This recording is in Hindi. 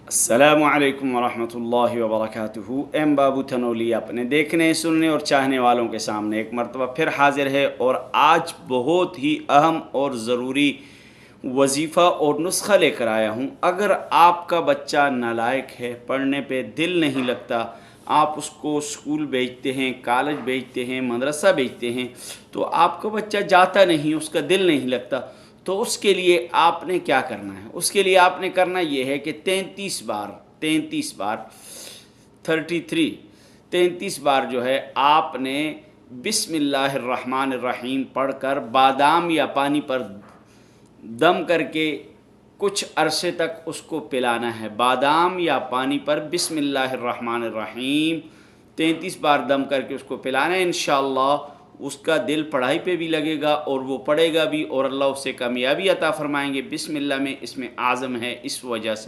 अस्सलामु अलैकुम वरहमतुल्लाहि वबरकातुहू। एम बाबू तनोली अपने देखने, सुनने और चाहने वालों के सामने एक मरतबा फिर हाजिर है और आज बहुत ही अहम और ज़रूरी वजीफ़ा और नुस्खा लेकर आया हूँ। अगर आपका बच्चा नालायक है, पढ़ने पे दिल नहीं लगता, आप उसको स्कूल भेजते हैं, कॉलेज भेजते हैं, मदरसा भेजते हैं, तो आपका बच्चा जाता नहीं, उसका दिल नहीं लगता, तो उसके लिए आपने क्या करना है? उसके लिए आपने करना ये है कि 33 बार जो है आपने बिस्मिल्लाहिर्रहमानिर्रहीम पढ़कर बादाम या पानी पर दम करके कुछ अरसे तक उसको पिलाना है। बादाम या पानी पर बिस्मिल्लाहिर्रहमानिर्रहीम 33 बार दम करके उसको पिलाना है। इंशाअल्लाह उसका दिल पढ़ाई पे भी लगेगा और वो पढ़ेगा भी और अल्लाह उसे कामयाबी अता फ़रमाएंगे। बिस्मिल्लाह में इसमें आज़म है, इस वजह से